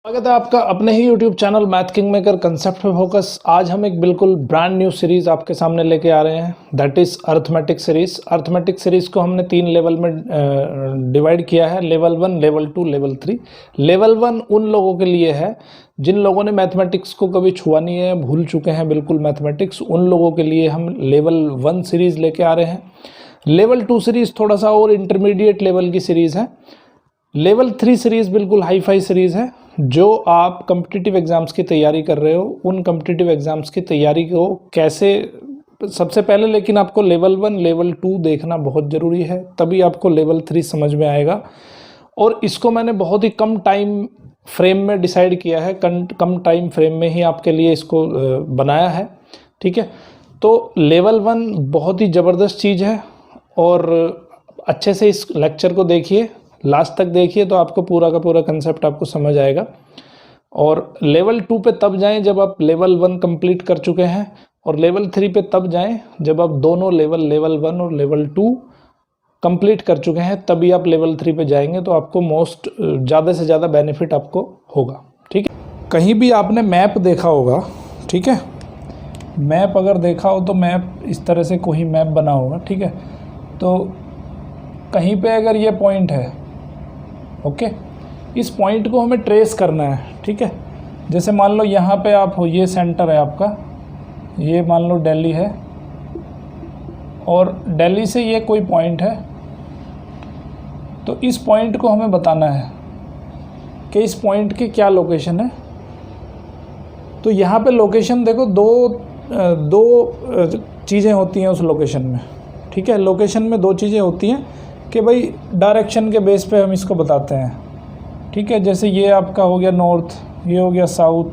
स्वागत है आपका अपने ही YouTube channel math king maker concept पे फोकस। आज हम एक बिल्कुल ब्रांड न्यू सीरीज आपके सामने लेके आ रहे हैं, that is arithmetic series. Arithmetic series को हमने 3 लेवल में डिवाइड किया है, लेवल 1, लेवल 2, लेवल 3। लेवल 1 उन लोगों के लिए है जिन लोगों ने मैथमेटिक्स को कभी छुआ नहीं है, भूल चुके हैं बिल्कुल मैथमेटिक्स। उन लोगों के लिए हम लेवल 1 सीरीज लेके आ रहे हैं। लेवल 2 सीरीज थोड़ा सा और इंटरमीडिएट लेवल की सीरीज है। लेवल 3 सीरीज़ बिल्कुल हाई फाई सीरीज़ है। जो आप कम्पिटिटिव एग्ज़ाम्स की तैयारी कर रहे हो, उन कम्पिटिटिव एग्ज़ाम्स की तैयारी को कैसे, सबसे पहले लेकिन आपको लेवल 1, लेवल 2 देखना बहुत ज़रूरी है, तभी आपको लेवल 3 समझ में आएगा। और इसको मैंने बहुत ही कम टाइम फ्रेम में डिसाइड किया है, कम टाइम फ्रेम में ही आपके लिए इसको बनाया है, ठीक है। तो लेवल 1 बहुत ही ज़बरदस्त चीज़ है और अच्छे से इस लेक्चर को देखिए, लास्ट तक देखिए तो आपको पूरा का पूरा कंसेप्ट आपको समझ आएगा। और लेवल 2 पे तब जाएं जब आप लेवल 1 कंप्लीट कर चुके हैं, और लेवल 3 पे तब जाएं जब आप दोनों लेवल 1 और लेवल 2 कंप्लीट कर चुके हैं, तभी आप लेवल 3 पे जाएंगे तो आपको ज़्यादा से ज़्यादा बेनिफिट आपको होगा, ठीक है। कहीं भी आपने मैप देखा होगा, ठीक है, मैप अगर देखा हो तो मैप इस तरह से कोई मैप बना होगा, ठीक है। तो कहीं पे अगर ये पॉइंट है, ओके, इस पॉइंट को हमें ट्रेस करना है, ठीक है। जैसे मान लो यहाँ पे आप हो, ये सेंटर है आपका, ये मान लो दिल्ली है और दिल्ली से ये कोई पॉइंट है, तो इस पॉइंट को हमें बताना है कि इस पॉइंट की क्या लोकेशन है। तो यहाँ पे लोकेशन देखो, दो चीज़ें होती हैं उस लोकेशन में, ठीक है। लोकेशन में 2 चीज़ें होती हैं कि भाई डायरेक्शन के बेस पे हम इसको बताते हैं, ठीक है। जैसे ये आपका हो गया नॉर्थ, ये हो गया साउथ,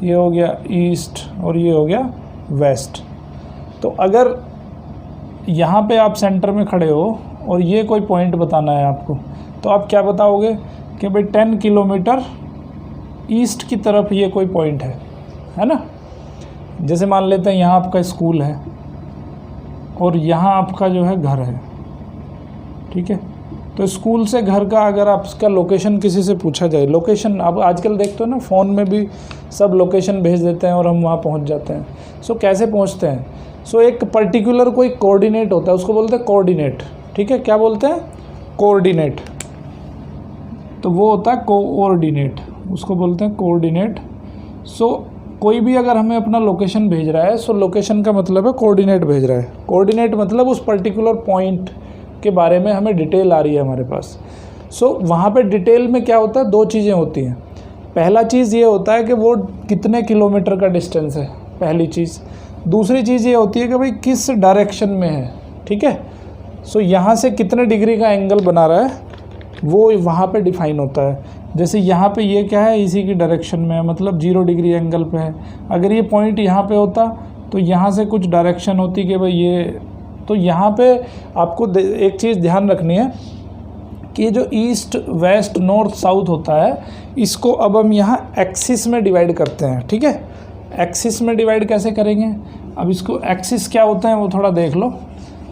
ये हो गया ईस्ट और ये हो गया वेस्ट। तो अगर यहाँ पे आप सेंटर में खड़े हो और ये कोई पॉइंट बताना है आपको, तो आप क्या बताओगे कि भाई 10 किलोमीटर ईस्ट की तरफ ये कोई पॉइंट है ना। जैसे मान लेते हैं यहाँ आपका स्कूल है और यहाँ आपका जो है घर है, ठीक है। तो स्कूल से घर का अगर आपका लोकेशन किसी से पूछा जाए, लोकेशन अब आजकल देखते हो ना, फ़ोन में भी सब लोकेशन भेज देते हैं और हम वहाँ पहुँच जाते हैं। सो कैसे पहुँचते हैं? सो एक पर्टिकुलर कोई कोऑर्डिनेट होता है, उसको बोलते हैं कोऑर्डिनेट, ठीक है। क्या बोलते हैं? कोऑर्डिनेट। तो वो होता है कोऑर्डिनेट, उसको बोलते हैं कोऑर्डिनेट। सो कोई भी अगर हमें अपना लोकेशन भेज रहा है, सो लोकेशन का मतलब है कोऑर्डिनेट भेज रहा है। कोऑर्डिनेट मतलब उस पर्टिकुलर पॉइंट के बारे में हमें डिटेल आ रही है हमारे पास। सो वहाँ पे डिटेल में क्या होता है, 2 चीज़ें होती हैं। पहला चीज़ ये होता है कि वो कितने किलोमीटर का डिस्टेंस है, पहली चीज़। दूसरी चीज़ ये होती है कि भाई किस डायरेक्शन में है, ठीक है। सो यहाँ से कितने डिग्री का एंगल बना रहा है, वो वहाँ पे डिफाइन होता है। जैसे यहाँ पे ये क्या है, इसी की डायरेक्शन में है, मतलब 0 डिग्री एंगल पे है। अगर ये पॉइंट यहाँ पे होता तो यहाँ से कुछ डायरेक्शन होती कि भाई ये, तो यहाँ पे आपको एक चीज़ ध्यान रखनी है कि जो ईस्ट वेस्ट नॉर्थ साउथ होता है, इसको अब हम यहाँ एक्सिस में डिवाइड करते हैं, ठीक है। एक्सिस में डिवाइड कैसे करेंगे? अब इसको एक्सिस क्या होते हैं वो थोड़ा देख लो।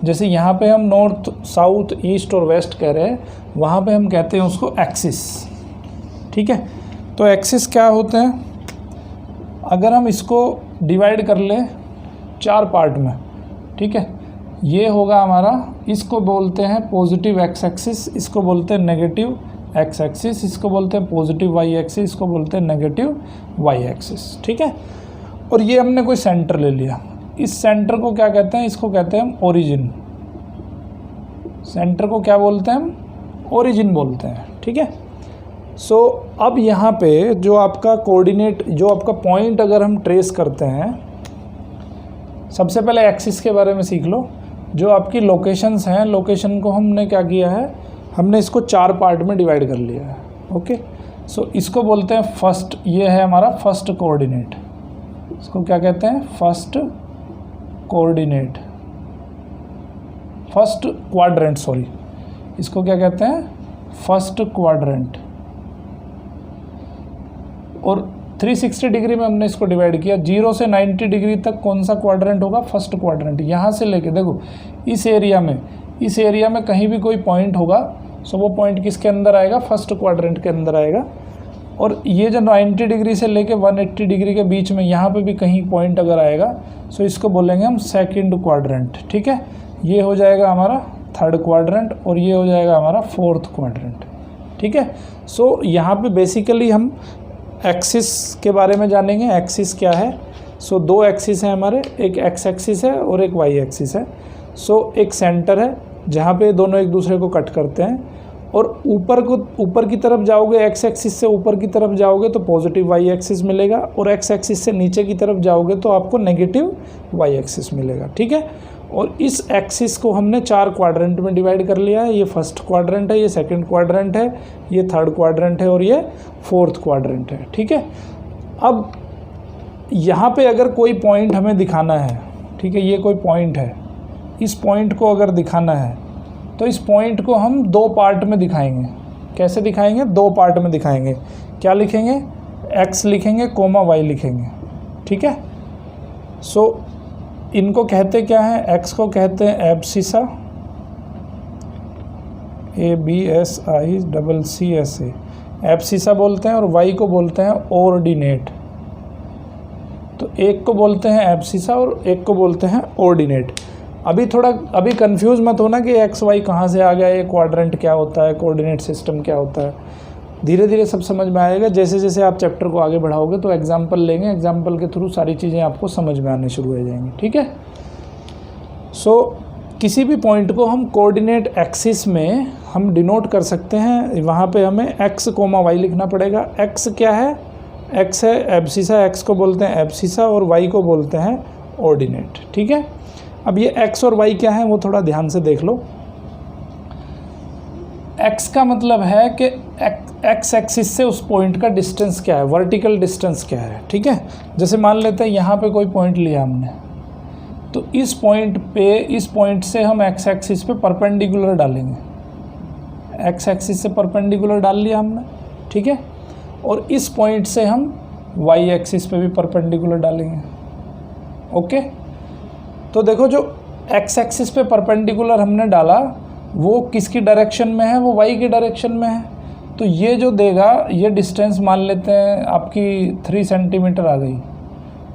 जैसे यहाँ पे हम नॉर्थ साउथ ईस्ट और वेस्ट कह रहे हैं, वहाँ पे हम कहते हैं उसको एक्सिस, ठीक है। तो एक्सिस क्या होते हैं? अगर हम इसको डिवाइड कर लें 4 पार्ट में, ठीक है, ये होगा हमारा, इसको बोलते हैं पॉजिटिव एक्स एक्सिस, इसको बोलते हैं नेगेटिव एक्स एक्सिस, इसको बोलते हैं पॉजिटिव वाई एक्सिस, इसको बोलते हैं नेगेटिव वाई एक्सिस, ठीक है। और ये हमने कोई सेंटर ले लिया, इस सेंटर को क्या कहते हैं? इसको कहते हैं हम ओरिजिन। सेंटर को क्या बोलते हैं हम? ओरिजिन बोलते हैं, ठीक है। सो अब यहाँ पे जो आपका कोऑर्डिनेट, जो आपका पॉइंट अगर हम ट्रेस करते हैं, सबसे पहले एक्सिस के बारे में सीख लो। जो आपकी लोकेशंस हैं, लोकेशन को हमने क्या किया है, हमने इसको 4 पार्ट में डिवाइड कर लिया है, ओके। सो इसको बोलते हैं फर्स्ट, ये है हमारा फर्स्ट कोऑर्डिनेट, इसको क्या कहते हैं? First coordinate, first quadrant, sorry, इसको क्या कहते हैं? First quadrant. और 360 डिग्री में हमने इसको डिवाइड किया। 0 से 90 डिग्री तक कौन सा क्वाड्रेंट होगा? First quadrant. यहाँ से लेके देखो इस एरिया में कहीं भी कोई पॉइंट होगा, सो वो पॉइंट किसके अंदर आएगा? फर्स्ट क्वाड्रेंट के अंदर आएगा। और ये जो 90 डिग्री से लेके 180 डिग्री के बीच में यहाँ पे भी कहीं पॉइंट अगर आएगा सो इसको बोलेंगे हम सेकंड क्वाड्रेंट, ठीक है। ये हो जाएगा हमारा थर्ड क्वाड्रेंट और ये हो जाएगा हमारा फोर्थ क्वाड्रेंट, ठीक है। सो यहाँ पे बेसिकली हम एक्सिस के बारे में जानेंगे। एक्सिस क्या है? सो दो एक्सिस हैं हमारे, एक एक्स एक्सिस है और एक वाई एक्सिस है। सो एक सेंटर है जहाँ पे दोनों एक दूसरे को कट करते हैं, और ऊपर की तरफ जाओगे, एक्स एक्सिस से ऊपर की तरफ जाओगे तो पॉजिटिव वाई एक्सिस मिलेगा, और एक्स एक्सिस से नीचे की तरफ जाओगे तो आपको नेगेटिव वाई एक्सिस मिलेगा, ठीक है। और इस एक्सिस को हमने 4 क्वाड्रेंट में डिवाइड कर लिया है। ये फर्स्ट क्वाड्रेंट है, ये सेकंड क्वाड्रेंट है, ये थर्ड क्वाड्रेंट है और ये फोर्थ क्वाड्रेंट है, ठीक है। अब यहाँ पे अगर कोई पॉइंट हमें दिखाना है, ठीक है, ये कोई पॉइंट है, इस पॉइंट को अगर दिखाना है तो इस पॉइंट को हम 2 पार्ट में दिखाएंगे। कैसे दिखाएंगे? 2 पार्ट में दिखाएंगे। क्या लिखेंगे? x लिखेंगे, कोमा y लिखेंगे, ठीक है। सो इनको कहते क्या हैं? x को कहते हैं एब्सिसा, ABSICCA, एब्सिसा बोलते हैं, और y को बोलते हैं ऑर्डिनेट। तो एक को बोलते हैं एब्सिसा और एक को बोलते हैं ऑर्डिनेट। अभी कंफ्यूज मत होना कि एक्स वाई कहाँ से आ गया, ये क्वाड्रेंट क्या होता है, कोऑर्डिनेट सिस्टम क्या होता है। धीरे धीरे सब समझ में आएगा। जैसे जैसे आप चैप्टर को आगे बढ़ाओगे तो एग्जाम्पल लेंगे, एग्जाम्पल के थ्रू सारी चीज़ें आपको समझ में आने शुरू हो जाएंगी, ठीक है। सो किसी भी पॉइंट को हम कोऑर्डिनेट एक्सिस में हम डिनोट कर सकते हैं। वहाँ पे हमें एक्स कोमा वाई लिखना पड़ेगा। एक्स क्या है? एक्स है एब्सिसा, एक्स को बोलते हैं एब्सिसा और वाई को बोलते हैं ऑर्डिनेट, ठीक है। अब ये x और y क्या है वो थोड़ा ध्यान से देख लो। x का मतलब है कि x एक्सिस से उस पॉइंट का डिस्टेंस क्या है, वर्टिकल डिस्टेंस क्या है, ठीक है। जैसे मान लेते हैं यहाँ पे कोई पॉइंट लिया हमने, तो इस पॉइंट से हम x एक्सिस पे परपेंडिकुलर डालेंगे। x एक्सिस से परपेंडिकुलर डाल लिया हमने, ठीक है। और इस पॉइंट से हम y एक्सिस पे भी परपेंडिकुलर डालेंगे, ओके। तो देखो जो x एक्सिस पे परपेंडिकुलर हमने डाला वो किसकी डायरेक्शन में है? वो y की डायरेक्शन में है। तो ये जो देगा, ये डिस्टेंस मान लेते हैं आपकी 3 सेंटीमीटर आ गई,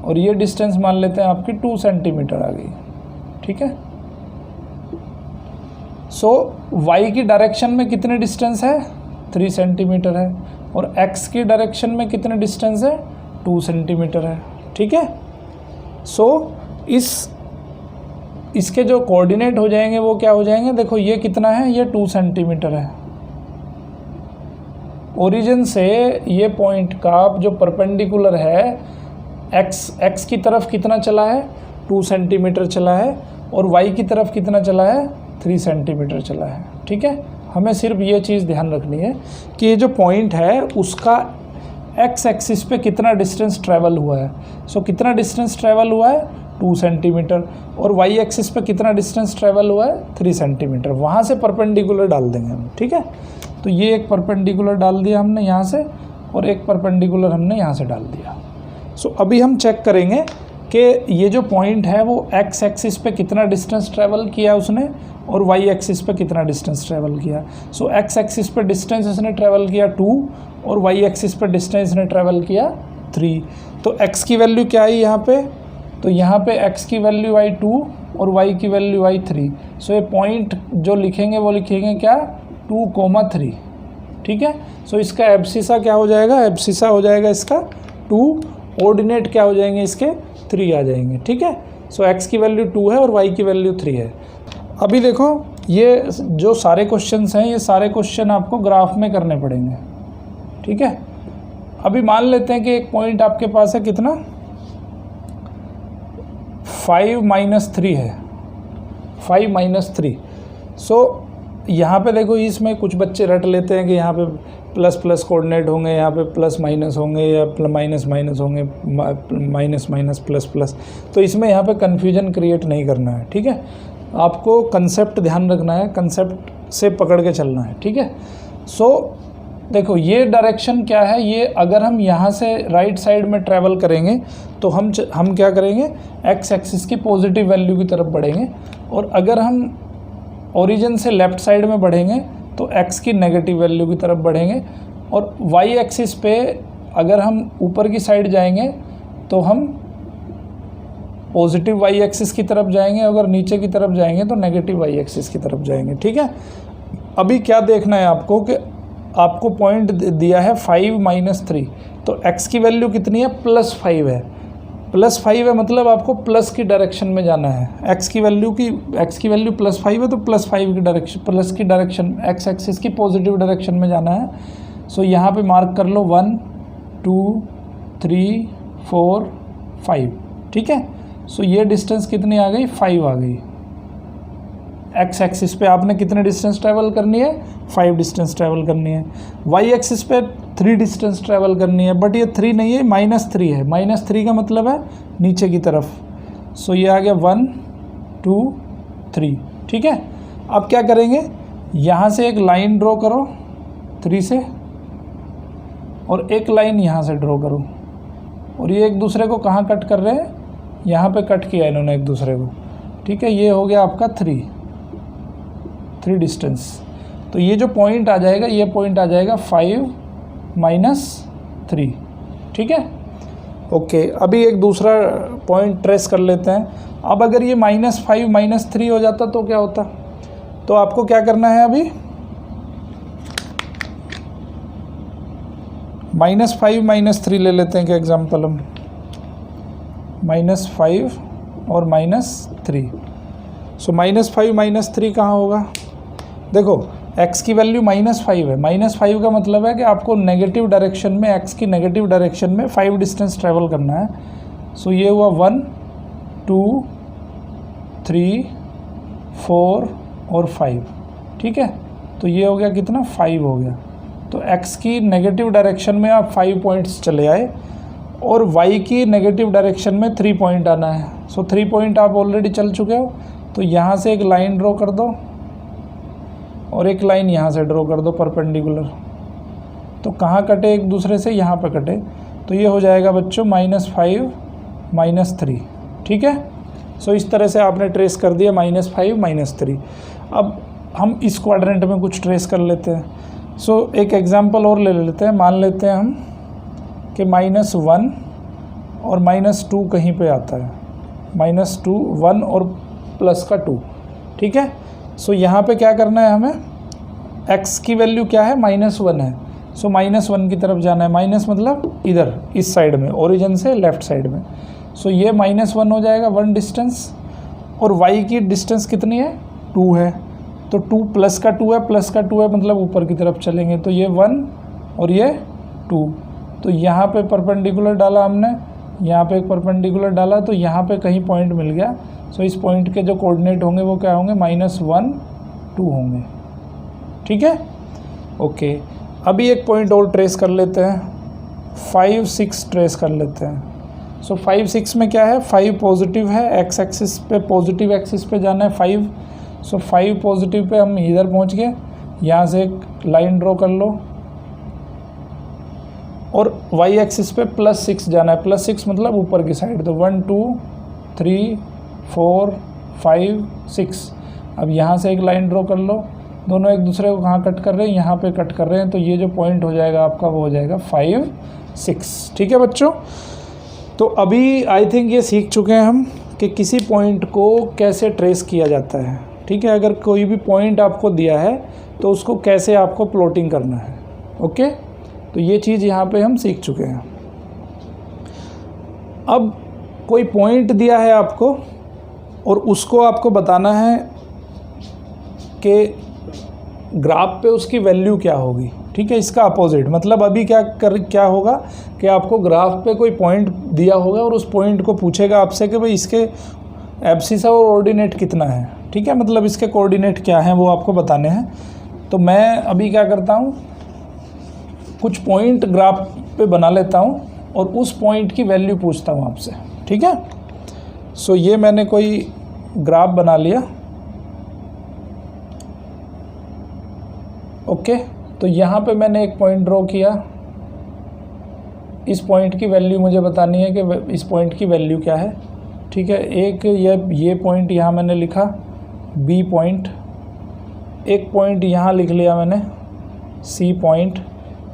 और ये डिस्टेंस मान लेते हैं आपकी 2 सेंटीमीटर आ गई, ठीक है। सो y की डायरेक्शन में कितने डिस्टेंस है? 3 सेंटीमीटर है, और x की डायरेक्शन में कितने डिस्टेंस है? 2 सेंटीमीटर है, ठीक है। सो इसके जो कोऑर्डिनेट हो जाएंगे वो क्या हो जाएंगे? देखो ये कितना है? ये 2 सेंटीमीटर है। ओरिजिन से ये पॉइंट का जो परपेंडिकुलर है एक्स की तरफ कितना चला है? 2 सेंटीमीटर चला है, और वाई की तरफ कितना चला है? 3 सेंटीमीटर चला है, ठीक है। हमें सिर्फ ये चीज़ ध्यान रखनी है कि ये जो पॉइंट है उसका एक्स एक्सिस पे कितना डिस्टेंस ट्रैवल हुआ है। सो कितना डिस्टेंस ट्रैवल हुआ है? 2 सेंटीमीटर। और वाई एक्सिस पे कितना डिस्टेंस ट्रैवल हुआ है? 3 सेंटीमीटर। वहाँ से परपेंडिकुलर डाल देंगे हम, ठीक है। तो ये एक परपेंडिकुलर डाल दिया हमने यहाँ से, और एक परपेंडिकुलर हमने यहाँ से डाल दिया। सो अभी हम चेक करेंगे कि ये जो पॉइंट है वो एक्स एक्सिस पे कितना डिस्टेंस ट्रैवल किया उसने, और वाई एक्सिस पे कितना डिस्टेंस ट्रैवल किया। सो एक्स एक्सिस पे डिस्टेंस इसने ट्रैवल किया 2, और वाई एक्सिस पे डिस्टेंस इसने ट्रैवल किया 3। तो एक्स की वैल्यू क्या आई यहाँ पे? तो यहाँ पे x की वैल्यू आई 2 और y की वैल्यू आई 3। सो ये पॉइंट जो लिखेंगे वो लिखेंगे क्या? 2,3, ठीक है। सो इसका एब्सिसा क्या हो जाएगा? एब्सिसा हो जाएगा इसका 2, ऑर्डिनेट क्या हो जाएंगे इसके? 3 आ जाएंगे, ठीक है। सो x की वैल्यू 2 है और y की वैल्यू 3 है। अभी देखो ये जो सारे क्वेश्चंस हैं, ये सारे क्वेश्चन आपको ग्राफ में करने पड़ेंगे, ठीक है। अभी मान लेते हैं कि एक पॉइंट आपके पास है कितना? 5-3 है, 5-3। सो यहाँ पे देखो, इसमें कुछ बच्चे रट लेते हैं कि यहाँ पे प्लस प्लस कोऑर्डिनेट होंगे, यहाँ पे प्लस माइनस होंगे, या माइनस माइनस होंगे, माइनस माइनस प्लस प्लस। तो इसमें यहाँ पे कन्फ्यूजन क्रिएट नहीं करना है, ठीक है। आपको कंसेप्ट ध्यान रखना है, कंसेप्ट से पकड़ के चलना है, ठीक है। सो देखो ये डायरेक्शन क्या है? ये अगर हम यहाँ से राइट साइड में ट्रैवल करेंगे तो हम क्या करेंगे? एक्स एक्सिस की पॉजिटिव वैल्यू की तरफ बढ़ेंगे, और अगर हम ओरिजिन से लेफ़्ट साइड में बढ़ेंगे तो एक्स की नेगेटिव वैल्यू की तरफ बढ़ेंगे। और वाई एक्सिस पे अगर हम ऊपर की साइड जाएंगे तो हम पॉजिटिव वाई एक्सिस की तरफ जाएंगे, अगर नीचे की तरफ जाएंगे तो नेगेटिव वाई एक्सिस की तरफ जाएंगे। ठीक है, अभी क्या देखना है आपको कि आपको पॉइंट दिया है 5 - 3, तो x की वैल्यू कितनी है, +5 है। +5 है मतलब आपको प्लस की डायरेक्शन में जाना है। x की वैल्यू +5 है तो +5 की डायरेक्शन, प्लस की डायरेक्शन, x एक्सिस की पॉजिटिव डायरेक्शन में जाना है। सो यहाँ पे मार्क कर लो 1 2 3 4 5। ठीक है, सो ये डिस्टेंस कितनी आ गई, 5 आ गई। एक्स एक्सिस पे आपने कितने डिस्टेंस ट्रैवल करनी है, 5 डिस्टेंस ट्रैवल करनी है। वाई एक्सिस पे 3 डिस्टेंस ट्रैवल करनी है, बट ये 3 नहीं है, -3 है। -3 का मतलब है नीचे की तरफ। सो ये आ गया 1 2 3। ठीक है, अब क्या करेंगे, यहाँ से एक लाइन ड्रॉ करो 3 से, और एक लाइन यहाँ से ड्रॉ करो, और ये एक दूसरे को कहाँ कट कर रहे हैं, यहाँ पे कट किया इन्होंने एक दूसरे को। ठीक है, ये हो गया आपका 3 डिस्टेंस। तो ये जो पॉइंट आ जाएगा, ये पॉइंट आ जाएगा 5 - 3। ठीक है, ओके। अभी एक दूसरा पॉइंट ट्रेस कर लेते हैं। अब अगर ये -5 - 3 हो जाता तो क्या होता, तो आपको क्या करना है, अभी -5 - 3 ले लेते हैं क्या एग्जाम्पल हम, -5 और -3। सो -5 - 3 कहाँ होगा, देखो x की वैल्यू -5 है। -5 का मतलब है कि आपको नेगेटिव डायरेक्शन में, x की नेगेटिव डायरेक्शन में 5 डिस्टेंस ट्रैवल करना है। सो ये हुआ 1 2 3 4 और 5। ठीक है, तो ये हो गया कितना, 5 हो गया। तो x की नेगेटिव डायरेक्शन में आप 5 पॉइंट्स चले आए, और y की नेगेटिव डायरेक्शन में 3 पॉइंट आना है। सो 3 पॉइंट आप ऑलरेडी चल चुके हो, तो यहाँ से एक लाइन ड्रॉ कर दो, और एक लाइन यहाँ से ड्रॉ कर दो परपेंडिकुलर। तो कहाँ कटे एक दूसरे से, यहाँ पे कटे। तो ये हो जाएगा बच्चों -5 - 3। ठीक है, सो इस तरह से आपने ट्रेस कर दिया -5 - 3। अब हम इस क्वाड्रेंट में कुछ ट्रेस कर लेते हैं। सो एक एग्जांपल और ले लेते हैं। मान लेते हैं हम कि -1 और -2 कहीं पे आता है, -2 1 और प्लस का 2। ठीक है, सो यहाँ पे क्या करना है हमें, x की वैल्यू क्या है, -1 है। सो -1 की तरफ जाना है। माइनस मतलब इधर इस साइड में, ओरिजिन से लेफ़्ट साइड में। सो ये -1 हो जाएगा 1 डिस्टेंस, और y की डिस्टेंस कितनी है, 2 है। तो 2 प्लस का 2 है, प्लस का 2 है मतलब ऊपर की तरफ चलेंगे। तो ये 1 और ये 2। तो यहाँ पे परपेंडिकुलर डाला हमने, यहाँ पे एक परपेंडिकुलर डाला, तो यहाँ पे कहीं पॉइंट मिल गया। सो इस पॉइंट के जो कोऑर्डिनेट होंगे वो क्या होंगे, -1 2 होंगे। ठीक है, ओके। अभी एक पॉइंट और ट्रेस कर लेते हैं, 5 6 ट्रेस कर लेते हैं। सो 5 6 में क्या है, 5 पॉजिटिव है, एक्स एक्सिस पे, पॉजिटिव एक्सिस पे जाना है 5। सो 5 पॉजिटिव पे हम इधर पहुंच गए। यहाँ से एक लाइन ड्रॉ कर लो, और y एक्सिस पे +6 जाना है। +6 मतलब ऊपर की साइड। तो 1 2 3 4 5 6। अब यहाँ से एक लाइन ड्रॉ कर लो, दोनों एक दूसरे को कहाँ कट कर रहे हैं, यहाँ पे कट कर रहे हैं। तो ये जो पॉइंट हो जाएगा आपका वो हो जाएगा 5 6। ठीक है बच्चों, तो अभी आई थिंक ये सीख चुके हैं हम कि किसी पॉइंट को कैसे ट्रेस किया जाता है। ठीक है, अगर कोई भी पॉइंट आपको दिया है तो उसको कैसे आपको प्लॉटिंग करना है। ओके, तो ये चीज़ यहाँ पे हम सीख चुके हैं। अब कोई पॉइंट दिया है आपको, और उसको आपको बताना है कि ग्राफ पे उसकी वैल्यू क्या होगी। ठीक है, इसका अपोजिट मतलब अभी क्या होगा कि आपको ग्राफ पे कोई पॉइंट दिया होगा, और उस पॉइंट को पूछेगा आपसे कि भाई इसके एब्सिस और ऑर्डिनेट कितना है। ठीक है, मतलब इसके कोऑर्डिनेट क्या हैं वो आपको बताने हैं। तो मैं अभी क्या करता हूँ, कुछ पॉइंट ग्राफ पे बना लेता हूँ, और उस पॉइंट की वैल्यू पूछता हूँ आपसे। ठीक है, सो ये मैंने कोई ग्राफ बना लिया। ओके, तो यहाँ पे मैंने एक पॉइंट ड्रॉ किया। इस पॉइंट की वैल्यू मुझे बतानी है कि इस पॉइंट की वैल्यू क्या है। ठीक है, एक ये पॉइंट यहाँ मैंने लिखा बी पॉइंट, एक पॉइंट यहाँ लिख लिया मैंने सी पॉइंट,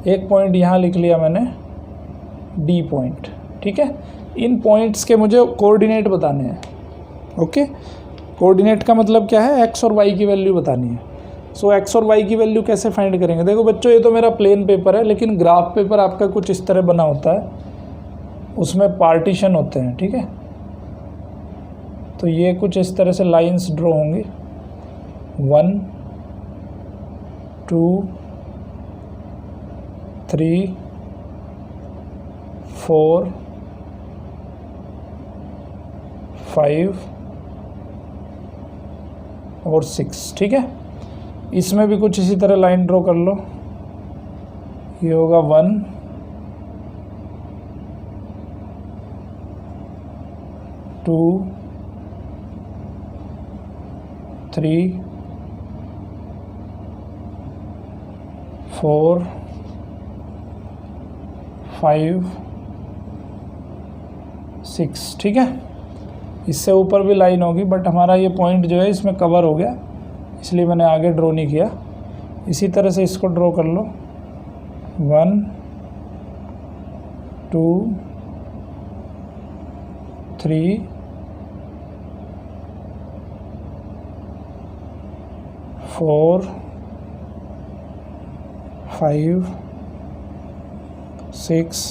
एक पॉइंट यहाँ लिख लिया मैंने डी पॉइंट, ठीक है। इन पॉइंट्स के मुझे कोऑर्डिनेट बताने हैं, ओके। कोऑर्डिनेट का मतलब क्या है, एक्स और वाई की वैल्यू बतानी है। सो एक्स और वाई की वैल्यू कैसे फाइंड करेंगे। देखो बच्चों, ये तो मेरा प्लेन पेपर है, लेकिन ग्राफ पेपर आपका कुछ इस तरह बना होता है, उसमें पार्टीशन होते हैं, ठीक है। तो ये कुछ इस तरह से लाइंस ड्रॉ होंगी, 1 2 3 4 5 और 6, ठीक है। इसमें भी कुछ इसी तरह लाइन ड्रॉ कर लो। ये होगा 1 2 3 4 5 6, ठीक है। इससे ऊपर भी लाइन होगी, बट हमारा ये पॉइंट जो है इसमें कवर हो गया, इसलिए मैंने आगे ड्रॉ नहीं किया। इसी तरह से इसको ड्रॉ कर लो, 1 2 3 4 5 6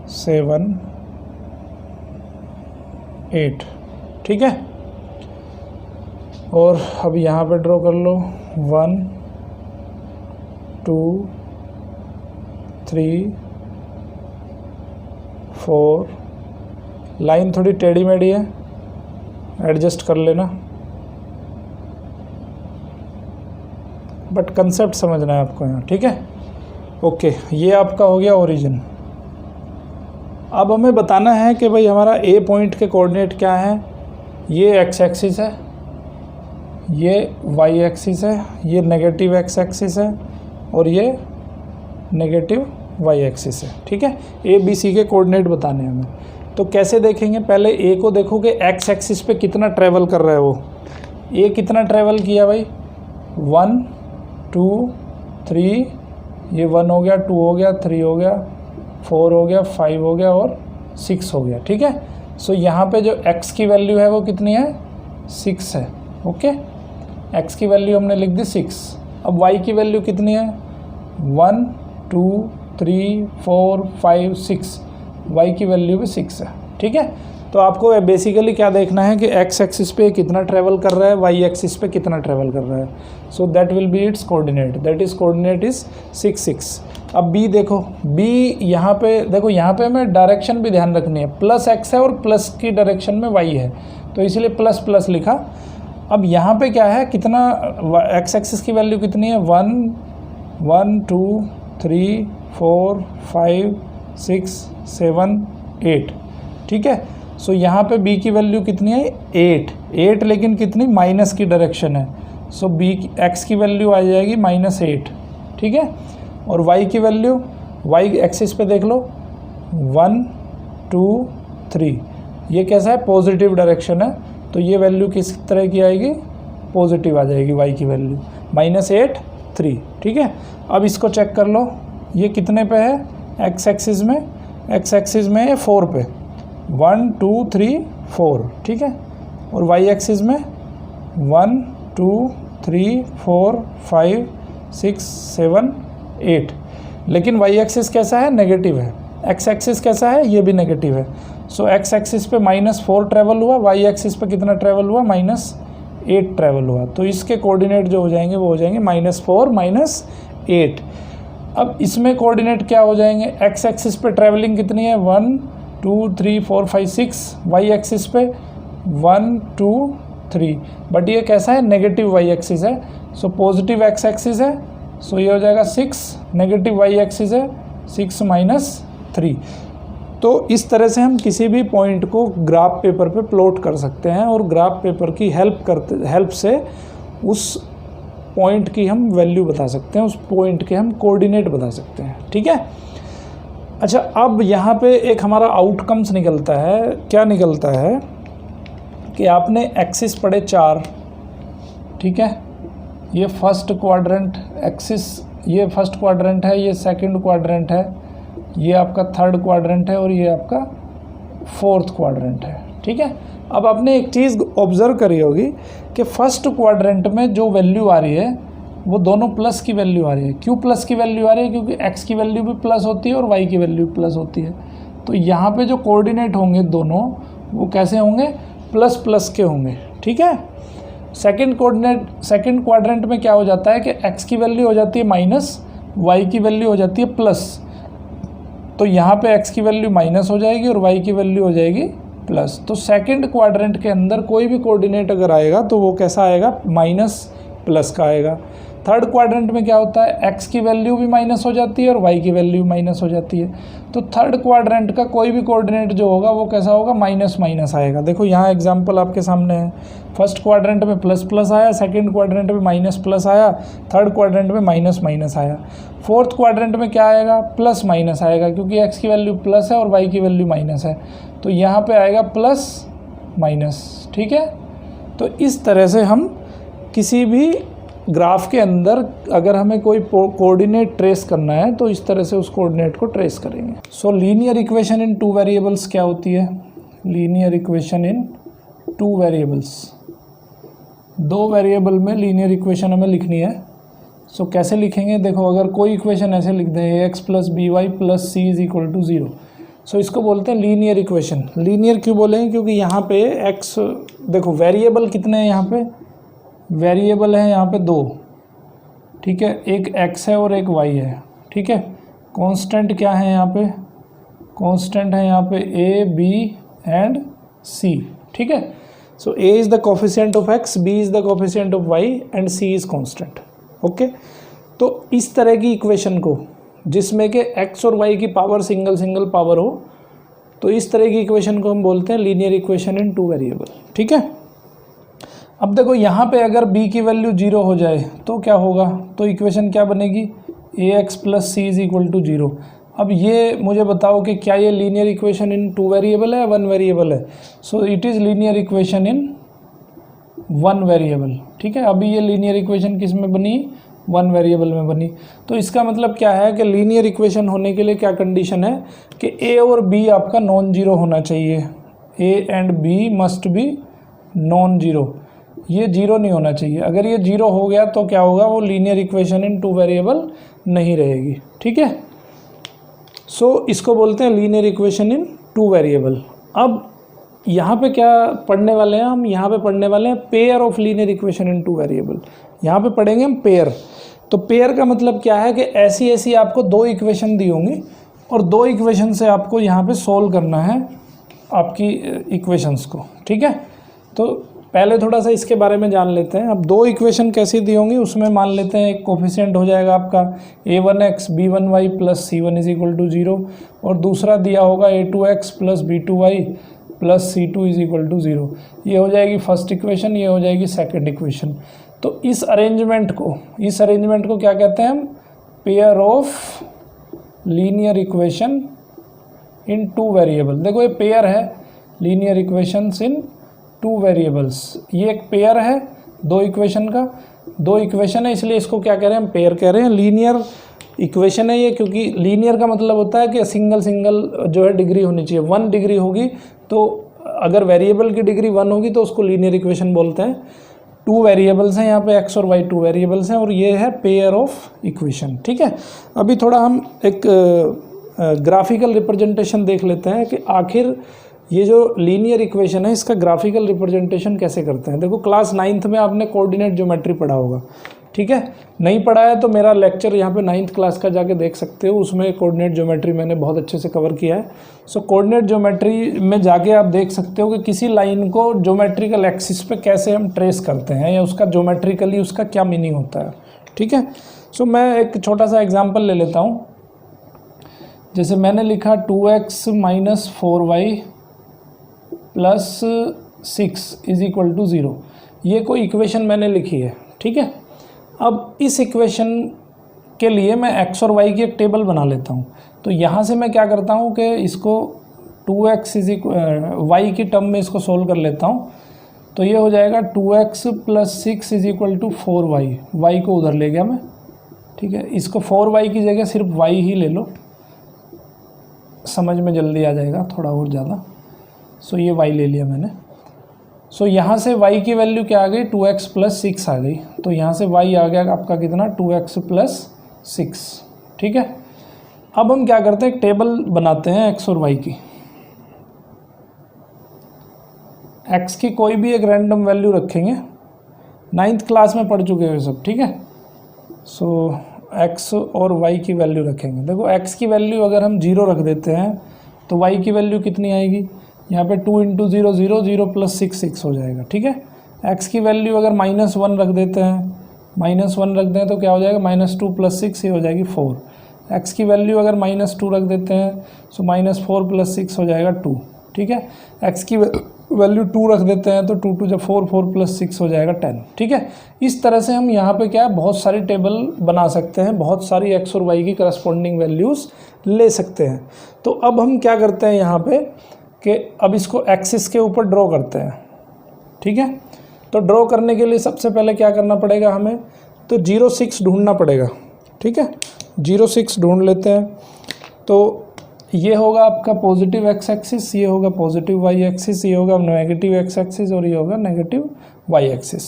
7 8, ठीक है। और अब यहाँ पे ड्रॉ कर लो, 1 2 3 4। लाइन थोड़ी टेढ़ी मेढ़ी है, एडजस्ट कर लेना, बट कंसेप्ट समझना है आपको यहाँ, ठीक है। ओके, ये आपका हो गया ओरिजिन। अब हमें बताना है कि भाई हमारा ए पॉइंट के कोऑर्डिनेट क्या है। ये एक्स एक्सिस है, ये वाई एक्सिस है, ये नेगेटिव एक्स एक्सिस है और ये नेगेटिव वाई एक्सिस है, ठीक है। ए बी सी के कोऑर्डिनेट बताने हैं हमें। तो कैसे देखेंगे, पहले ए को देखो कि एक्स एक्सिस पे कितना ट्रैवल कर रहा है वो। ए कितना ट्रैवल किया भाई, 1 2 3, ये 1 हो गया, 2 हो गया, 3 हो गया, 4 हो गया, 5 हो गया और 6 हो गया, ठीक है। सो यहाँ पे जो x की वैल्यू है वो कितनी है, 6 है, ओके। x की वैल्यू हमने लिख दी 6। अब y की वैल्यू कितनी है, 1 2 3 4 5 6, y की वैल्यू भी 6 है, ठीक है। तो आपको बेसिकली क्या देखना है कि x एक्सिस पे कितना ट्रैवल कर रहा है, y एक्सिस पे कितना ट्रैवल कर रहा है। So that will be it's coordinate, that is coordinate is 6 6। अब b देखो, b यहाँ पे देखो, यहाँ पे हमें डायरेक्शन भी ध्यान रखनी है, प्लस x है और प्लस की डायरेक्शन में y है, तो इसलिए प्लस प्लस लिखा। अब यहाँ पे क्या है, कितना x एक्सिस की वैल्यू कितनी है, 1 1 2 3 4 5 6 7 8, ठीक है। सो यहाँ पे b की वैल्यू कितनी है, 8, लेकिन कितनी, माइनस की डायरेक्शन है। सो b x की वैल्यू आ जाएगी -8, ठीक है। और y की वैल्यू, y एक्सिस पे देख लो, 1 2 3, ये कैसा है, पॉजिटिव डायरेक्शन है, तो ये वैल्यू किस तरह की आएगी, पॉजिटिव आ जाएगी y की वैल्यू, -8 3, ठीक है। अब इसको चेक कर लो, ये कितने पे है, x एक्सिस में, x एक्सिस में है 4 पे, 1 2 3 4, ठीक है। और y एक्सिस में 1 2 3 4 5 6 7 8, लेकिन y एक्सिस कैसा है, नेगेटिव है। x एक्सिस कैसा है, ये भी नेगेटिव है। सो x एक्सिस पे -4 ट्रैवल हुआ, y एक्सिस पे कितना ट्रैवल हुआ, -8 ट्रैवल हुआ। तो इसके कोऑर्डिनेट जो हो जाएंगे वो हो जाएंगे -4 -8। अब इसमें कोऑर्डिनेट क्या हो जाएंगे, x एक्सिस पे ट्रैवलिंग कितनी है, 1 2 3 4 5 6, y एक्सिस पे 1 2 3, बट ये कैसा है, नेगेटिव y एक्सिस है। सो पॉजिटिव x एक्सिस है, सो ये हो जाएगा 6, नेगेटिव y एक्सिस है 6 -3। तो इस तरह से हम किसी भी पॉइंट को ग्राफ पेपर पे प्लॉट कर सकते हैं और ग्राफ पेपर की हेल्प से उस पॉइंट की हम वैल्यू बता सकते हैं, उस पॉइंट के हम कोऑर्डिनेट बता सकते हैं, ठीक है। अच्छा, अब यहाँ पे एक हमारा आउटकम्स निकलता है। क्या निकलता है कि आपने एक्सिस पढ़े 4, ठीक है। ये फर्स्ट क्वाड्रेंट एक्सिस ये फर्स्ट क्वाड्रेंट है, ये सेकंड क्वाड्रेंट है, ये आपका थर्ड क्वाड्रेंट है और ये आपका फोर्थ क्वाड्रेंट है। ठीक है, अब आपने एक चीज़ ऑब्ज़र्व करी होगी कि फर्स्ट क्वाड्रेंट में जो वैल्यू आ रही है वो दोनों प्लस की वैल्यू आ रही है। क्यों प्लस की वैल्यू आ रही है? क्योंकि एक्स की वैल्यू भी प्लस होती है और वाई की वैल्यू भी प्लस होती है। तो यहाँ पे जो कोऑर्डिनेट होंगे दोनों वो कैसे होंगे? प्लस प्लस के होंगे। ठीक है, सेकंड क्वाड्रेंट में क्या हो जाता है कि एक्स की वैल्यू हो जाती है माइनस, वाई की वैल्यू हो जाती है प्लस। तो यहाँ पे एक्स की वैल्यू माइनस हो जाएगी और वाई की वैल्यू हो जाएगी प्लस। तो सेकंड क्वाड्रेंट के अंदर कोई भी कोऑर्डिनेट अगर आएगा तो वो कैसा आएगा? माइनस प्लस का आएगा। थर्ड क्वाड्रेंट में क्या होता है? एक्स की वैल्यू भी माइनस हो जाती है और वाई की वैल्यू माइनस हो जाती है। तो थर्ड क्वाड्रेंट का कोई भी कोऑर्डिनेट जो होगा वो कैसा होगा? माइनस माइनस आएगा। देखो यहाँ एग्जांपल आपके सामने है, फर्स्ट क्वाड्रेंट में प्लस प्लस आया, सेकंड क्वाड्रेंट में माइनस प्लस आया, थर्ड क्वाड्रेंट में माइनस माइनस आया। फोर्थ क्वाड्रेंट में क्या आएगा? प्लस माइनस आएगा, क्योंकि एक्स की वैल्यू प्लस है और वाई की वैल्यू माइनस है। तो यहाँ पे आएगा प्लस माइनस। ठीक है, तो इस तरह से हम किसी भी ग्राफ के अंदर अगर हमें कोई कोऑर्डिनेट ट्रेस करना है तो इस तरह से उस कोऑर्डिनेट को ट्रेस करेंगे। सो linear equation in two variables क्या होती है? Linear equation in two variables, दो वेरिएबल में लीनियर इक्वेशन हमें लिखनी है। सो कैसे लिखेंगे? देखो, अगर कोई इक्वेशन ऐसे लिख दें X plus B Y plus C is equal to 0, so इसको बोलते हैं लीनियर इक्वेशन। लीनियर क्यों बोलेंगे? क्योंकि यहाँ पे एक्स, देखो वेरिएबल कितने हैं यहाँ पे? वेरिएबल है यहाँ पे दो। ठीक है, एक x है और एक y है। ठीक है, कांस्टेंट क्या है यहाँ पे? कांस्टेंट है यहाँ पे a, b एंड c। ठीक है, सो a is the coefficient of x, b is the coefficient of y and c is constant. Okay, तो इस तरह की इक्वेशन को जिसमें कि x और y की पावर सिंगल पावर हो, तो इस तरह की इक्वेशन को हम बोलते हैं linear equation in two variable. ठीक है, अब देखो यहाँ पे अगर b की वैल्यू 0 हो जाए तो क्या होगा? तो इक्वेशन क्या बनेगी? ax plus C is equal to 0। अब ये मुझे बताओ कि क्या ये linear equation in two variable है, वन वेरिएबल है? So it is linear equation in one variable. ठीक है, अभी ये लीनियर इक्वेशन किस में बनी? वन वेरिएबल में बनी। तो इसका मतलब क्या है कि लीनियर इक्वेशन होने के लिए क्या कंडीशन है कि a और b आपका नॉन जीरो होना चाहिए। a and b must be non zero, ये जीरो नहीं होना चाहिए। अगर ये जीरो हो गया तो क्या होगा? वो linear equation in two variable नहीं रहेगी। ठीक है, सो इसको बोलते हैं linear equation in two variable. अब यहाँ पे क्या पढ़ने वाले हैं हम? यहाँ पे पढ़ने वाले हैं pair of linear equation in two variable. यहाँ पे पढ़ेंगे हम पेयर। तो पेयर का मतलब क्या है कि ऐसी ऐसी आपको दो इक्वेशन दी होंगी और दो इक्वेशन से आपको यहाँ पे सोल्व करना है आपकी इक्वेशंस को। ठीक है, तो पहले थोड़ा सा इसके बारे में जान लेते हैं। अब दो इक्वेशन कैसी दी होंगी उसमें मान लेते हैं एक कोफिशिएंट हो जाएगा आपका a1x b1y plus c1 is equal to 0 और दूसरा दिया होगा a2x plus b2y plus c2 is equal to 0। ये हो जाएगी फर्स्ट इक्वेशन, ये हो जाएगी सेकंड इक्वेशन। तो इस अरेंजमेंट को क्या कहते हैं हम? Pair of linear equation in two variable. देखो ये पेयर है, लीनियर इक्वेशंस इन टू वेरिएबल्स। ये एक पेयर है दो इक्वेशन का, दो इक्वेशन है इसलिए इसको क्या कह रहे हैं? हम पेयर कह रहे हैं। लीनियर इक्वेशन है ये, क्योंकि लीनियर का मतलब होता है कि सिंगल जो है डिग्री होनी चाहिए। 1 डिग्री होगी तो अगर वेरिएबल की डिग्री 1 होगी तो उसको लीनियर इक्वेशन बोलते हैं। टू वेरिएबल्स हैं यहाँ पे, x और y टू वेरिएबल्स हैं और ये है पेयर ऑफ इक्वेशन। ठीक है, अभी थोड़ा हम एक ग्राफिकल रिप्रेजेंटेशन देख लेते हैं कि आखिर ये जो लीनियर इक्वेशन है इसका ग्राफिकल रिप्रेजेंटेशन कैसे करते हैं। देखो क्लास 9th में आपने कोऑर्डिनेट ज्योमेट्री पढ़ा होगा। ठीक है, नहीं पढ़ा है तो मेरा लेक्चर यहाँ पे 9th क्लास का जाके देख सकते हो, उसमें कोऑर्डिनेट ज्योमेट्री मैंने बहुत अच्छे से कवर किया है। सो कोऑर्डिनेट ज्योमेट्री में जाके आप देख सकते हो कि किसी लाइन को ज्योमेट्रिकल एक्सिस पे कैसे हम ट्रेस करते हैं या उसका ज्योमेट्रिकली उसका क्या मीनिंग होता है। ठीक है, सो मैं एक छोटा सा एग्जाम्पल ले लेता हूँ। जैसे मैंने लिखा 2x minus 4y plus 6 is equal to 0। ये कोई इक्वेशन मैंने लिखी है। ठीक है, अब इस इक्वेशन के लिए मैं x और y की एक टेबल बना लेता हूँ। तो यहाँ से मैं क्या करता हूँ कि इसको 2x इज y की टर्म में इसको सोल्व कर लेता हूँ। तो ये हो जाएगा 2x plus 6 is equal to 4y, y को उधर ले गया मैं। ठीक है। इसको 4y की जगह सिर्फ y ही ले लो, समझ में जल्दी आ जाएगा थोड़ा और ज़्यादा। सो ये y ले लिया मैंने। सो यहाँ से y की वैल्यू क्या आ गई, 2x + 6 आ गई। तो यहाँ से y आ गया आपका कितना, 2x + 6। ठीक है। अब हम क्या करते हैं, एक टेबल बनाते हैं x और y की। x की कोई भी एक रैंडम वैल्यू रखेंगे, 9th क्लास में पढ़ चुके हो सब। ठीक है। सो x और y की वैल्यू रखेंगे। देखो x की वैल्यू अगर हम 0 रख देते हैं तो y की वैल्यू कितनी आएगी, यहाँ पे 2 × 0 0, 0 + 6 6 हो जाएगा। ठीक है। x की वैल्यू अगर -1 रख देते हैं, -1 रख दें तो क्या हो जाएगा, -2 + 6 ये हो जाएगी 4। x की वैल्यू अगर -2 रख देते हैं तो -4 + 6 हो जाएगा 2। ठीक है। x की वैल्यू 2 रख देते हैं तो 2 × 2 4, 4 + 6 हो जाएगा 10। ठीक है। इस तरह से हम यहाँ पे क्या है, बहुत सारी टेबल बना सकते हैं, बहुत सारी x और y की करस्पॉन्डिंग वैल्यूज़ ले सकते हैं। तो अब हम क्या करते हैं यहाँ पे कि अब इसको एक्सिस के ऊपर ड्रॉ करते हैं। ठीक है। तो ड्रॉ करने के लिए सबसे पहले क्या करना पड़ेगा हमें, तो 0 6 ढूंढना पड़ेगा। ठीक है। 0 6 ढूंढ लेते हैं। तो ये होगा आपका पॉजिटिव x एक्सिस, ये होगा पॉजिटिव y एक्सिस, ये होगा नेगेटिव x एक्सिस और ये होगा नेगेटिव y एक्सिस।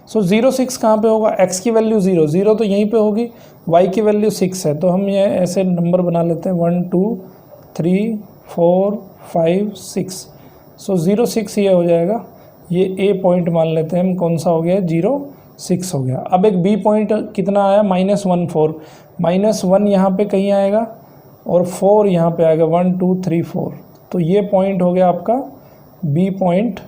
सो 0 6 कहाँ पे होगा, x की वैल्यू 0 0 तो यहीं पे होगी, y की वैल्यू 6 है। तो हम ये ऐसे नंबर बना लेते हैं 1 2 3 4 5 6। सो 0 6 ये हो जाएगा, ये a पॉइंट मान लेते हैं हम, कौन सा हो गया, 0 6 हो गया। अब एक b पॉइंट कितना आया, -1 4, -1 यहाँ पे कहीं आएगा और 4 यहाँ पे आएगा, 1 2 3 4। तो ये पॉइंट हो गया आपका b पॉइंट,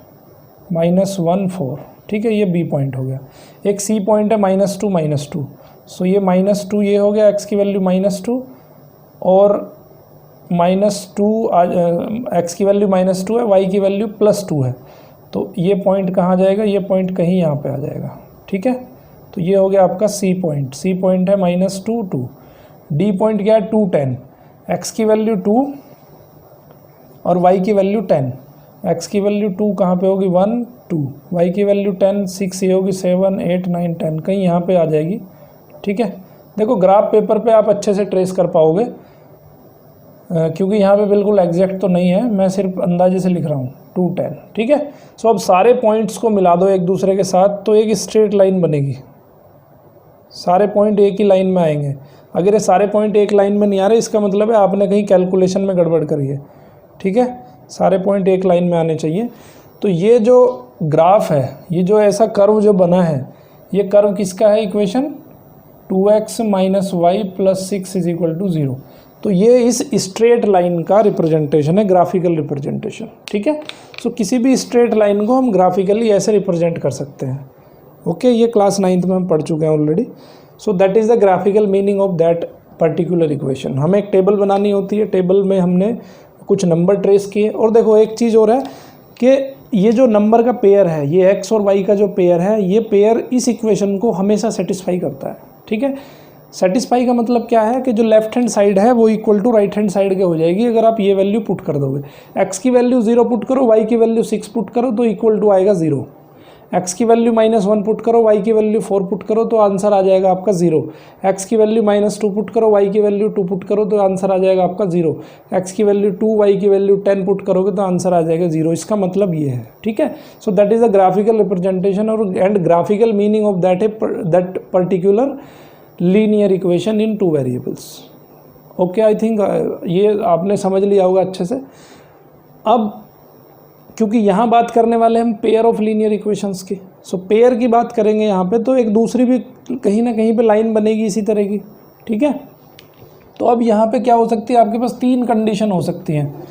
-1 4। ठीक है, ये b पॉइंट हो गया। एक c पॉइंट है -2 -2। सो ये -2 ये हो गया, x की वैल्यू -2 और -2 x की वैल्यू -2 है, y की वैल्यू +2 है। तो ये पॉइंट कहाँ जाएगा, ये पॉइंट कहीं यहाँ पे आ जाएगा। ठीक है। तो ये हो गया आपका c पॉइंट, c पॉइंट है -2 2। d पॉइंट क्या है, 2 10, x की वैल्यू 2 और y की वैल्यू 10। x की वैल्यू 2 कहाँ पे होगी, 1 2, y की वैल्यू 10 6 ये होगी, 7 8 9 10 कहीं यहाँ पे आ जाएगी। ठीक है। देखो ग्राफ पेपर पे आप अच्छे से ट्रेस कर पाओगे, क्योंकि यहाँ पे बिल्कुल एग्जैक्ट तो नहीं है, मैं सिर्फ अंदाजे से लिख रहा हूँ 2 10। ठीक है। सो अब सारे पॉइंट्स को मिला दो एक दूसरे के साथ तो एक स्ट्रेट लाइन बनेगी, सारे पॉइंट एक ही लाइन में आएंगे। अगर ये सारे पॉइंट एक लाइन में नहीं आ रहे, इसका मतलब है आपने कहीं कैलकुलेशन में गड़बड़ करी है। ठीक है। सारे पॉइंट एक लाइन में आने चाहिए। तो ये जो ग्राफ है, ये जो ऐसा कर्व जो बना है, ये कर्व किसका है, इक्वेशन 2x - y + 6 = 0। तो ये इस स्ट्रेट लाइन का रिप्रेजेंटेशन है, ग्राफिकल रिप्रेजेंटेशन। ठीक है। सो किसी भी स्ट्रेट लाइन को हम ग्राफिकली ऐसे रिप्रेजेंट कर सकते हैं। ओके, ये क्लास 9th में हम पढ़ चुके हैं already. So that is the graphical meaning of that particular equation. हमें एक टेबल बनानी होती है, टेबल में हमने कुछ नंबर ट्रेस किए। और देखो एक चीज़ और है कि ये जो नंबर का पेयर है, ये x और y का जो पेयर है, ये पेयर इस इक्वेशन को हमेशा सेटिस्फाई करता है। ठीक है। सेटिस्फाई का मतलब क्या है कि जो लेफ्ट हैंड साइड है वो equal to right hand side के हो जाएगी अगर आप ये वैल्यू पुट कर दोगे। x की वैल्यू 0 पुट करो, y की वैल्यू 6 पुट करो तो इक्वल टू आएगा 0। x की वैल्यू -1 पुट करो, y की वैल्यू 4 पुट करो तो आंसर आ जाएगा आपका 0। x की वैल्यू -2 पुट करो, y की वैल्यू 2 पुट करो तो आंसर आ जाएगा आपका 0। x की वैल्यू 2, y की वैल्यू 10 पुट करोगे तो आंसर आ जाएगा 0। इसका मतलब ये है। ठीक है। So that is the graphical representation or and graphical meaning of that particular linear equation in 2 variables. Okay, I think ये आपने समझ लिया होगा अच्छे से। अब क्योंकि यहाँ बात करने वाले हम पेयर ऑफ लीनियर इक्वेशंस की, सो पेयर की बात करेंगे यहाँ पे, तो एक दूसरी भी कहीं ना कहीं पे लाइन बनेगी इसी तरह की। ठीक है। तो अब यहाँ पे क्या हो सकती है, आपके पास 3 कंडीशन हो सकती हैं।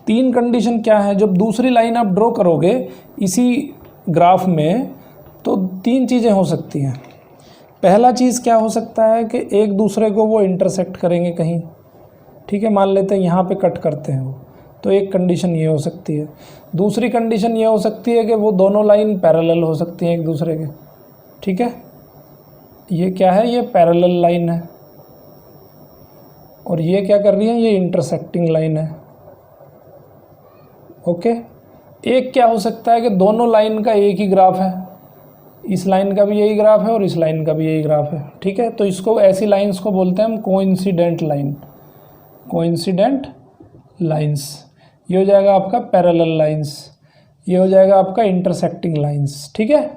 3 कंडीशन क्या है, जब दूसरी लाइन आप ड्रॉ करोगे इसी ग्राफ में तो 3 चीज़ें हो सकती हैं। पहला चीज़ क्या हो सकता है कि एक दूसरे को वो इंटरसेक्ट करेंगे कहीं। ठीक है, मान लेते हैं यहाँ पे कट करते हैं वो, तो एक कंडीशन ये हो सकती है। दूसरी कंडीशन ये हो सकती है कि वो दोनों लाइन पैरेलल हो सकती हैं एक दूसरे के। ठीक है, ये क्या है, ये पैरेलल लाइन है और ये क्या कर रही है, ये इंटरसेक्टिंग लाइन है। ओके, एक क्या हो सकता है कि दोनों लाइन का एक ही ग्राफ है, इस लाइन का भी यही ग्राफ है और इस लाइन का भी यही ग्राफ है, ठीक है। तो इसको ऐसी लाइंस को बोलते हैं हम कोइंसिडेंट लाइन, कोइंसिडेंट लाइंस। ये हो जाएगा आपका पैरेलल लाइंस, ये हो जाएगा आपका इंटरसेक्टिंग लाइंस, ठीक है।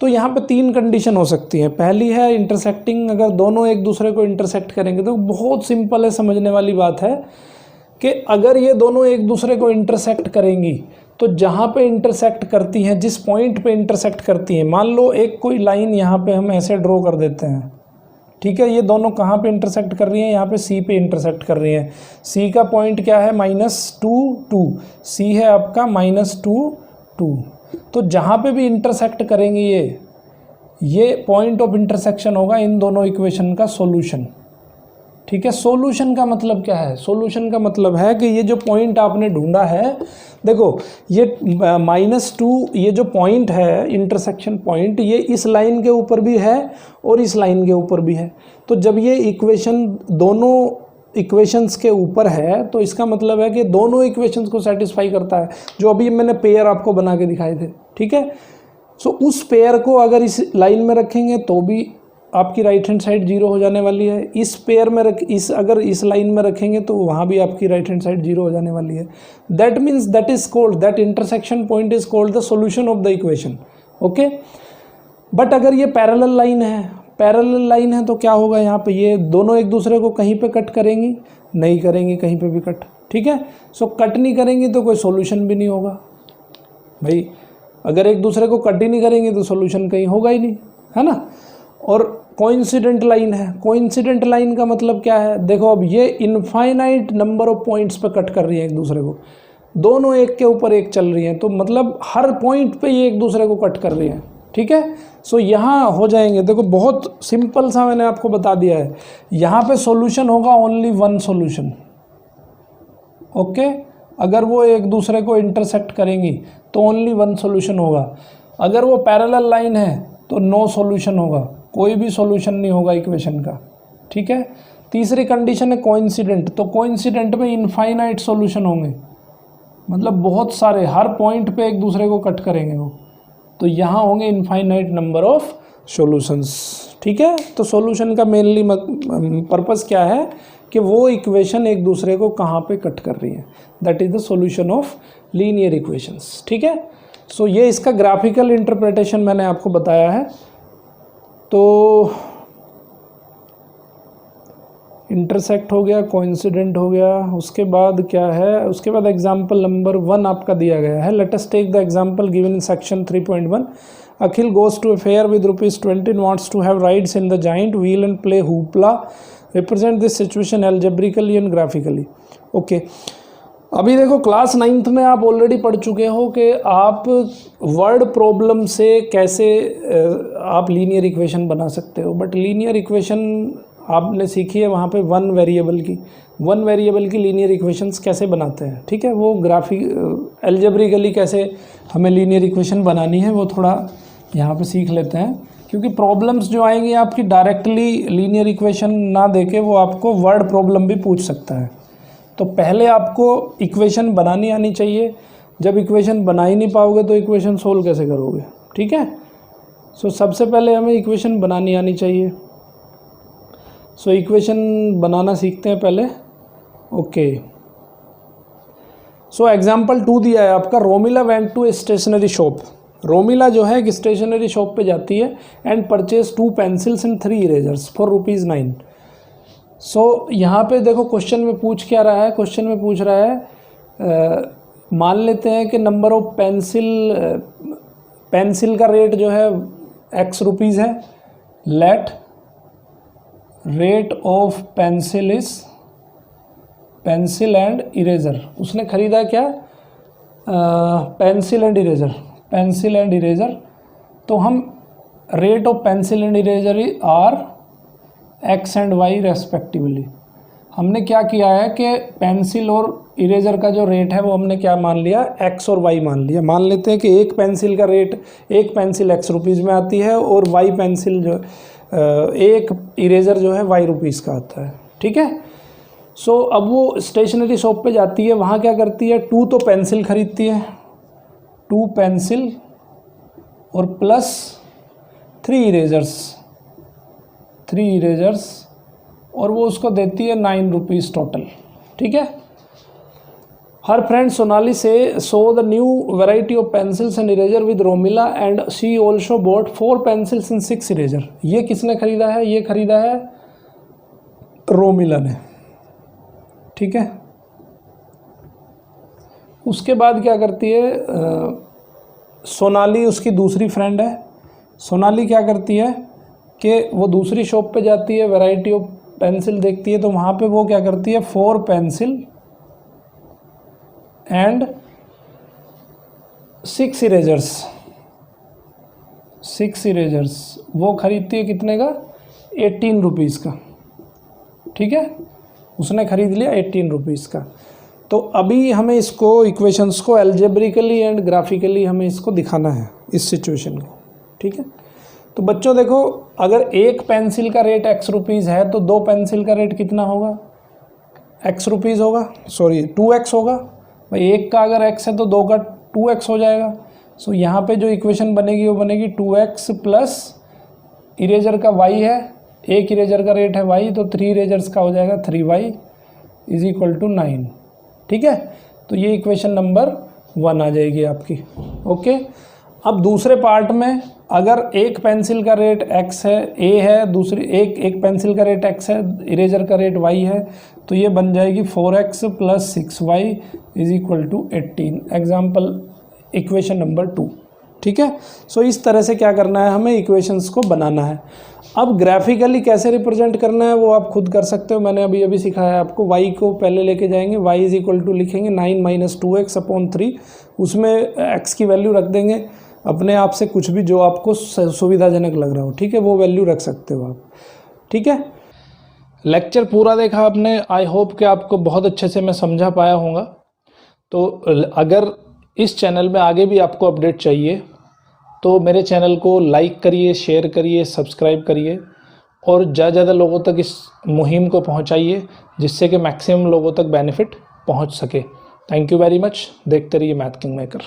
तो यहाँ पे 3 कंडीशन हो सकती हैं। पहली है इंटरसेक्टिंग, अगर दोनों एक दूसरे को इंटरसेक्ट करेंगे तो बहुत सिंपल है, समझने वाली बात है कि अगर ये दोनों एक दूसरे को इंटरसेक्ट करेंगी तो जहाँ पे इंटरसेक्ट करती हैं, जिस पॉइंट पे इंटरसेक्ट करती हैं, मान लो एक कोई लाइन यहाँ पे हम ऐसे ड्रॉ कर देते हैं, ठीक है। ये दोनों कहाँ पे इंटरसेक्ट कर रही हैं, यहाँ पे सी पे इंटरसेक्ट कर रही हैं। सी का पॉइंट क्या है, -2 सी है आपका -2 तो जहाँ पे भी इंटरसेक्ट करेंगे ये पॉइंट ऑफ इंटरसेक्शन होगा इन दोनों इक्वेशन का सॉल्यूशन, ठीक है। सॉल्यूशन का मतलब क्या है, सॉल्यूशन का मतलब है कि ये जो पॉइंट आपने ढूंढा है, देखो ये -2 ये जो पॉइंट है इंटरसेक्शन पॉइंट, ये इस लाइन के ऊपर भी है और इस लाइन के ऊपर भी है। तो जब ये इक्वेशन दोनों इक्वेशंस के ऊपर है तो इसका मतलब है कि दोनों इक्वेशंस को सेटिस्फाई करता है, जो अभी मैंने पेयर आपको बना के दिखाए थे, ठीक है। सो उस पेयर को अगर इस लाइन में रखेंगे तो भी आपकी राइट हैंड साइड 0 हो जाने वाली है, इस पेयर में अगर इस लाइन में रखेंगे तो वहाँ भी आपकी राइट हैंड साइड 0 हो जाने वाली है। That means that is called, that intersection point is called the solution of the equation, okay. But अगर ये पैरेलल लाइन है, पैरेलल लाइन है तो क्या होगा, यहाँ पे ये दोनों एक दूसरे को कहीं पे कट करेंगी, नहीं करेंगी कहीं पे भी कट, ठीक है। सो कट नहीं करेंगी तो कोई सॉल्यूशन भी नहीं होगा भाई। अगर एक दूसरे को कट ही नहीं करेंगे तो सॉल्यूशन कहीं होगा ही नहीं, है ना। और कोइंसिडेंट लाइन है, कोइंसिडेंट लाइन का मतलब क्या है, देखो अब ये इनफाइनाइट नंबर ऑफ पॉइंट्स पे कट कर रही है एक दूसरे को, दोनों एक के ऊपर एक चल रही हैं, तो मतलब हर पॉइंट पे ये एक दूसरे को कट कर रही हैं, ठीक है। सो यहाँ हो जाएंगे, देखो बहुत सिंपल सा मैंने आपको बता दिया है, यहाँ पे सॉल्यूशन होगा ओनली 1 सॉल्यूशन, ओके। अगर वो एक दूसरे को इंटरसेक्ट करेंगी तो ओनली 1 सॉल्यूशन होगा। अगर वो पैरेलल लाइन है तो नो सॉल्यूशन होगा, कोई भी सॉल्यूशन नहीं होगा इक्वेशन का, ठीक है। तीसरी कंडीशन है कोइंसिडेंट, तो कोइंसिडेंट में इनफाइनाइट सॉल्यूशन होंगे, मतलब बहुत सारे, हर पॉइंट पे एक दूसरे को कट करेंगे वो, तो यहाँ होंगे इनफाइनाइट नंबर ऑफ सॉल्यूशंस, ठीक है। तो सॉल्यूशन का मेनली पर्पस क्या है कि वो इक्वेशन एक दूसरे को कहाँ पे कट कर रही है, that is the solution of linear equations, ठीक है। सो ये इसका ग्राफिकल इंटरप्रिटेशन मैंने आपको बताया है। तो इंटरसेक्ट हो गया, कोइंसिडेंट हो गया, उसके बाद क्या है, उसके बाद एग्जाम्पल नंबर 1 आपका दिया गया है। Let us take the example given in section 3.1। Akhil goes to a fair with ₹20 and wants to have rides in the giant wheel and play hoopla. Represent this situation algebraically and graphically. Okay, अभी देखो class 9th में आप already पढ़ चुके हो कि आप word problem से कैसे आप लीनियर इक्वेशन बना सकते हो, बट लीनियर इक्वेशन आपने सीखी है वहाँ पे वन वेरिएबल की लीनियर इक्वेशंस कैसे बनाते हैं, ठीक है। वो एल्जेब्रिकली कैसे हमें लीनियर इक्वेशन बनानी है वो थोड़ा यहाँ पे सीख लेते हैं, क्योंकि प्रॉब्लम्स जो आएंगी आपकी डायरेक्टली लीनियर इक्वेशन ना देके वो आपको वर्ड प्रॉब्लम भी पूछ सकता है। तो पहले आपको इक्वेशन बनानी आनी चाहिए, जब इक्वेशन बना ही नहीं पाओगे तो इक्वेशन सोल्व कैसे करोगे, ठीक है। सो सबसे पहले हमें इक्वेशन बनानी आनी चाहिए। सो इक्वेशन बनाना सीखते हैं पहले, ओके। सो एग्जाम्पल 2 दिया है आपका, Romila went to a stationery shop. Romila जो है एक स्टेशनरी शॉप पे जाती है and purchase 2 pencils and 3 erasers for ₹9। So यहाँ पे देखो क्वेश्चन में पूछ क्या रहा है, क्वेश्चन में पूछ रहा है मान लेते हैं कि नंबर ऑफ पेंसिल का रेट जो है X रुपीज़ है। Let rate of pencil is pencil and eraser. उसने ख़रीदा क्या, पेंसिल एंड इरेजर। तो हम rate of pencil and eraser are X and Y respectively. हमने क्या किया है कि पेंसिल और इरेजर का जो रेट है वो हमने क्या मान लिया, X और Y मान लिया। मान लेते हैं कि एक पेंसिल का रेट, एक पेंसिल X रुपीज़ में आती है और Y पेंसिल जो एक इरेजर जो है Y रुपीज़ का आता है, ठीक है। सो अब वो स्टेशनरी शॉप पे जाती है, वहाँ क्या करती है, 2 तो पेंसिल खरीदती है, 2 पेंसिल और प्लस 3 इरेजर्स और वो उसको देती है 9 रुपीज़ टोटल। ठीक है। हर फ्रेंड सोनाली से so the new variety of pencils and eraser with Romila and she also boat 4 pencils in 6 eraser. ये किसने खरीदा है? ये खरीदा है रोमिला ने। ठीक है। उसके बाद क्या करती है सोनाली, उसकी दूसरी फ्रेंड है। सोनाली क्या करती है कि वो दूसरी शॉप पे जाती है, वैरायटी ऑफ पेंसिल देखती है, तो वहाँ पे वो क्या करती है 4 पेंसिल एंड 6 इरेजर्स वो खरीदती है कितने का? 18 रुपीज़ का। ठीक है। उसने खरीद लिया 18 रुपीज़ का। तो अभी हमें इसको इक्वेशंस को एल्जेब्रिकली एंड ग्राफिकली हमें इसको दिखाना है, इस सिचुएशन को। ठीक है। तो बच्चों देखो, अगर एक पेंसिल का रेट x रुपीज़ है तो 2 पेंसिल का रेट कितना होगा? x रुपीज़ होगा, सॉरी 2x होगा भाई। एक का अगर x है तो 2 का 2x हो जाएगा। सो यहाँ पे जो इक्वेशन बनेगी वो बनेगी 2x प्लस इरेजर का y है, एक इरेजर का रेट है y, तो 3 इरेजर्स का हो जाएगा 3y इज इक्वल टू 9। ठीक है। तो ये इक्वेशन नंबर 1 आ जाएगी आपकी। ओके। अब दूसरे पार्ट में अगर एक पेंसिल का रेट x है, a है, दूसरी एक पेंसिल का रेट x है, इरेजर का रेट y है, तो ये बन जाएगी 4x plus 6y is equal to 18। Example equation number 2। ठीक है। सो इस तरह से क्या करना है, हमें इक्वेशंस को बनाना है। अब ग्राफिकली कैसे रिप्रेजेंट करना है वो आप खुद कर सकते हो, मैंने अभी सिखाया आपको। y को पहले लेके जाएंगे, y इज इक्वल टू लिखेंगे 9 माइनस 2x अपॉन 3, उसमें x की वैल्यू रख देंगे अपने आप से, कुछ भी जो आपको सुविधाजनक लग रहा हो। ठीक है। वो वैल्यू रख सकते हो आप। ठीक है। लेक्चर पूरा देखा आपने, आई होप कि आपको बहुत अच्छे से मैं समझा पाया होगा। तो अगर इस चैनल में आगे भी आपको अपडेट चाहिए तो मेरे चैनल को लाइक करिए, शेयर करिए, सब्सक्राइब करिए और ज़्यादा लोगों तक इस मुहिम को पहुंचाइए, जिससे कि मैक्सिमम लोगों तक बेनिफिट पहुंच सके। Thank you very much. देखते रहिए मैथ किंग मेकर।